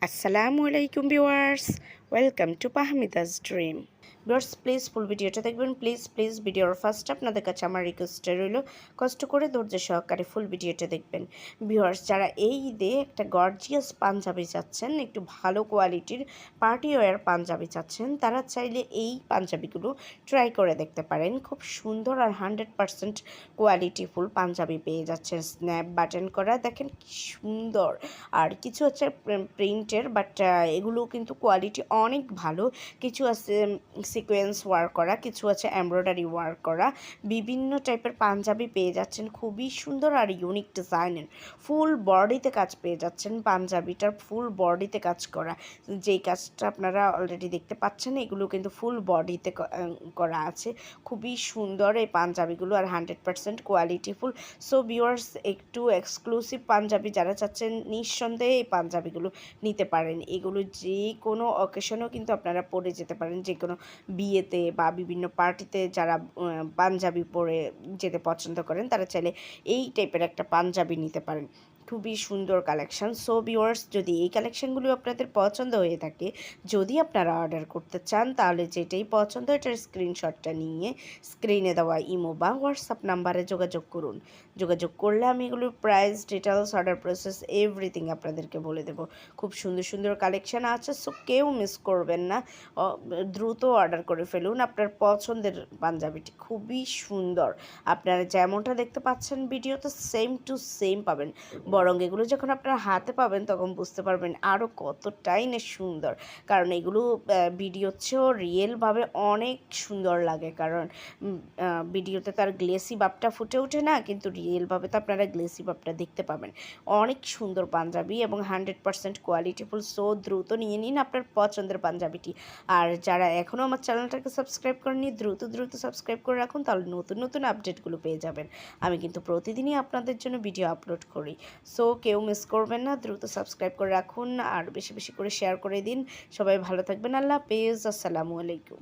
আসসালামু আলাইকুম viewers, welcome to পাহমিদাস ড্রিম। ভিউয়ার্স প্লিজ ফুল ভিডিওটা দেখবেন, প্লিজ ভিডিওর ফার্স্ট আপনাদের কাছে আমার রিকোয়েস্টটা রইল কষ্ট করে ধৈর্য সহকারে ফুল ভিডিওটা দেখবেন। ভিউয়ার্স যারা এই ঈদে একটা গর্জিয়াস পাঞ্জাবি চাচ্ছেন, একটু ভালো কোয়ালিটির পার্টি ওয়্যার পাঞ্জাবি চাচ্ছেন, তারা চাইলে এই পাঞ্জাবিগুলো ট্রাই করে দেখতে পারেন। খুব সুন্দর আর 100% কোয়ালিটিফুল পাঞ্জাবি পেয়ে যাচ্ছেন, স্ন্যাপ বাটন করা, দেখেন কি সুন্দর। আর কিছু হচ্ছে প্রিন্টের, বাট এগুলো কিন্তু কোয়ালিটি অনেক ভালো। কিছু আছে সিকোয়েন্স ওয়ার্ক করা, কিছু আছে এমব্রয়ডারি ওয়ার্ক করা। বিভিন্ন টাইপের পাঞ্জাবি পেয়ে যাচ্ছেন, খুবই সুন্দর আর ইউনিক ডিজাইনের। ফুল বডিতে কাজ পেয়ে যাচ্ছেন, পাঞ্জাবিটার ফুল বডিতে কাজ করা। যেই কাজটা আপনারা অলরেডি দেখতে পাচ্ছেন, এগুলো কিন্তু ফুল বডিতে করা আছে। খুবই সুন্দর এই পাঞ্জাবিগুলো আর 100% কোয়ালিটিফুল। সো ভিউয়ার্স, একটু এক্সক্লুসিভ পাঞ্জাবি যারা চাচ্ছেন, নিঃসন্দেহে এই পাঞ্জাবিগুলো নিতে পারেন। এগুলো যে কোনো অকেশনেও কিন্তু আপনারা পরে যেতে পারেন, যে কোনো বিয়েতে বা বিভিন্ন পার্টিতে যারা পাঞ্জাবি পরে যেতে পছন্দ করেন, তারা চাইলে এই টাইপের একটা পাঞ্জাবি নিতে পারেন। খুবই সুন্দর কালেকশান। সো ভিউয়ার্স, যদি এই কালেকশানগুলো আপনাদের পছন্দ হয়ে থাকে, যদি আপনারা অর্ডার করতে চান, তাহলে যেটাই পছন্দ এটার স্ক্রিনশটটা নিয়ে স্ক্রিনে দেওয়া ইমো বা হোয়াটসঅ্যাপ নাম্বারে যোগাযোগ করুন। যোগাযোগ করলে আমি এগুলোর price, details, order process everything আপনাদেরকে বলে দেবো। খুব সুন্দর সুন্দর কালেকশান আছে, সো কেউ মিস করবেন না। দ্রুত অর্ডার করে ফেলুন আপনার পছন্দের পাঞ্জাবিটি। খুবই সুন্দর, আপনারা যেমনটা দেখতে পাচ্ছেন ভিডিওতে সেম টু সেম পাবেন। বরং এগুলো যখন আপনারা হাতে পাবেন তখন বুঝতে পারবেন আরও কতটাই না সুন্দর। কারণ এগুলো ভিডিওর চেয়েও রিয়েলভাবে অনেক সুন্দর লাগে। কারণ ভিডিওতে তার গ্লেসি ভাবটা ফুটে ওঠে না, কিন্তু রিয়েলভাবে তো আপনারা গ্লেসি ভাবটা দেখতে পাবেন। অনেক সুন্দর পাঞ্জাবি এবং 100% কোয়ালিটিফুল। সো দ্রুত নিয়ে নিন আপনার পছন্দের পাঞ্জাবিটি। আর যারা এখনও আমার চ্যানেলটাকে সাবস্ক্রাইব করেননি, দ্রুত সাবস্ক্রাইব করে রাখুন, তাহলে নতুন আপডেটগুলো পেয়ে যাবেন। আমি কিন্তু প্রতিদিনই আপনাদের জন্য ভিডিও আপলোড করি। সো কেউ মিস করবেন না, দ্রুত সাবস্ক্রাইব করে রাখুন আর বেশি করে শেয়ার করে দিন। সবাই ভালো থাকবেন। আল্লাহ হাফেজ, আসসালামু আলাইকুম।